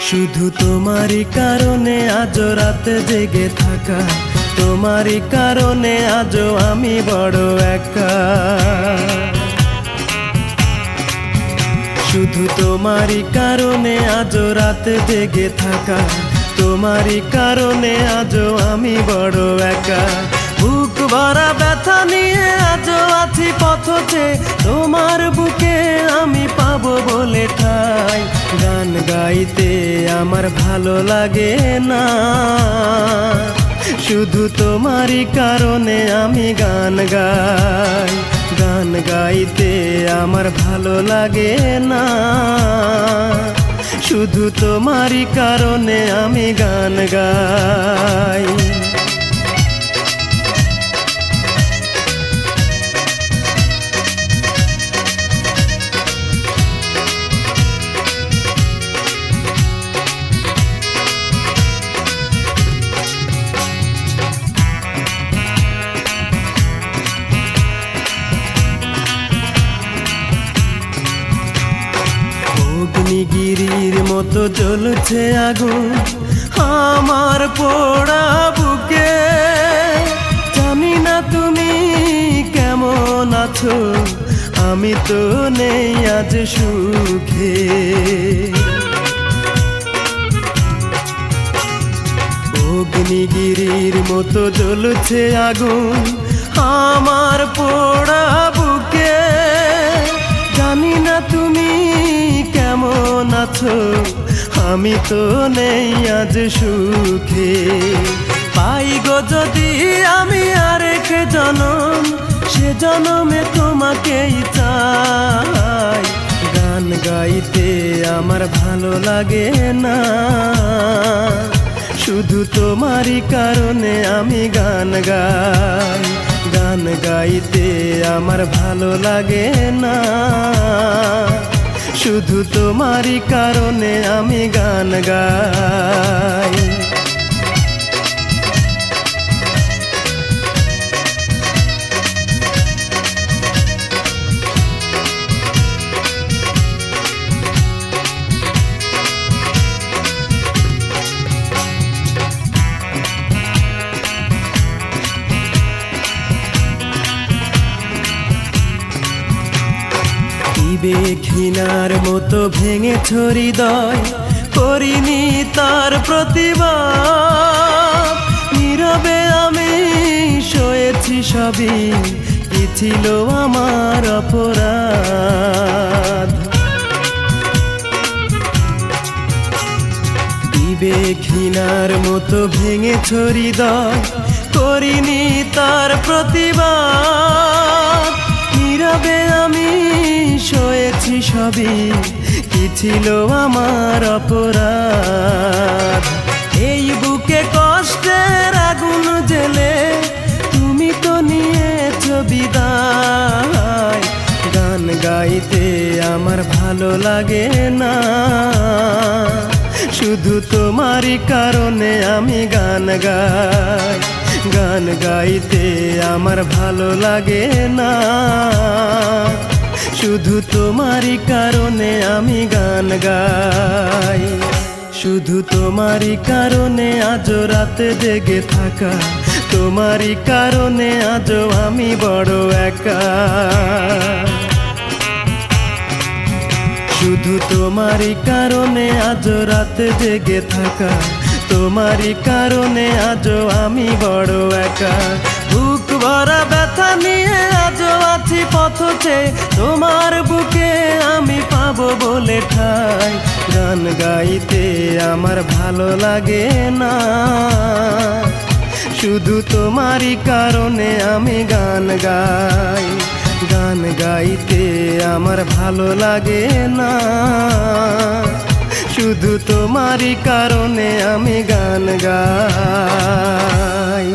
শুধু তোমারই কারণে আজও রাতে জেগে থাকা, তোমারই কারণে আজও আমি বড় একা। শুধু তোমারই কারণে আজও রাতে জেগে থাকা, তোমারই কারণে আজও আমি বড় একা। বুক ভরা ব্যথা নিয়ে আজও আছি পথে, তোমার বুকে আমি পাবো বলে ঠাই। গান গাইতে আমার ভালো লাগে না, শুধু তোমারই কারণে আমি গান গাই। গান গাইতে আমার ভালো লাগে না, শুধু তোমারই কারণে আমি গান গাই। অগ্নিগিরির মতো জ্বলছে আগুন আমার পোড়া বুকে। জানি না তুমি কেমন আছো, আমি তো নেই আজ সুখে। অগ্নিগিরির মতো জ্বলছে আগুন আমার পোড়া বুকে। জানি না তুমি কেমন আছো, আমি তো নেই আজ সুখে। পাই গো যদি আমি আরেক জনম, সে জনমে তোমাকেই চাই। গান গাইতে আমার ভালো লাগে না, শুধু তোমারই কারণে আমি গান গাই। গান গাইতে আমার ভালো লাগে না, শুধু তোমারই কারণে আমি গান গাই। ঘৃণার মতো ভেঙেছ হৃদয়, করিনি তার প্রতিবাদ। নীরবে আমি সয়েছি সবই, কি ছিল আমার অপরাধ। ঘৃণার মতো ভেঙেছ হৃদয়, করিনি তার প্রতিবাদ। নীরবে আমি সয়েছি সবই, কি ছিল আমার অপরাধ। এই বুকে কষ্টের আগুন জ্বেলে তুমি তো নিয়েছ বিদায়। গান গাইতে আমার ভালো লাগে না, শুধু তোমারই কারণে আমি গান গাই। গান গাইতে আমার ভালো লাগে না, শুধু তোমারই কারণে আমি গান গাই। শুধু তোমারই কারণে আজও রাতে জেগে থাকা, তোমারই কারণে আজও আমি বড় একা। শুধু তোমারই কারণে আজও রাতে জেগে থাকা, তোমারই কারণে আজও আমি বড় একা। বুক ভরা ব্যথা নিয়ে আজও আছি পথে, তোমার বুকে আমি পাবো বলে ঠাই। গান গাইতে আমার ভালো লাগে না, শুধু তোমারই কারণে আমি গান গাই। গান গাইতে আমার ভালো লাগে না, শুধু তোমারই কারণে আমি গান গাই।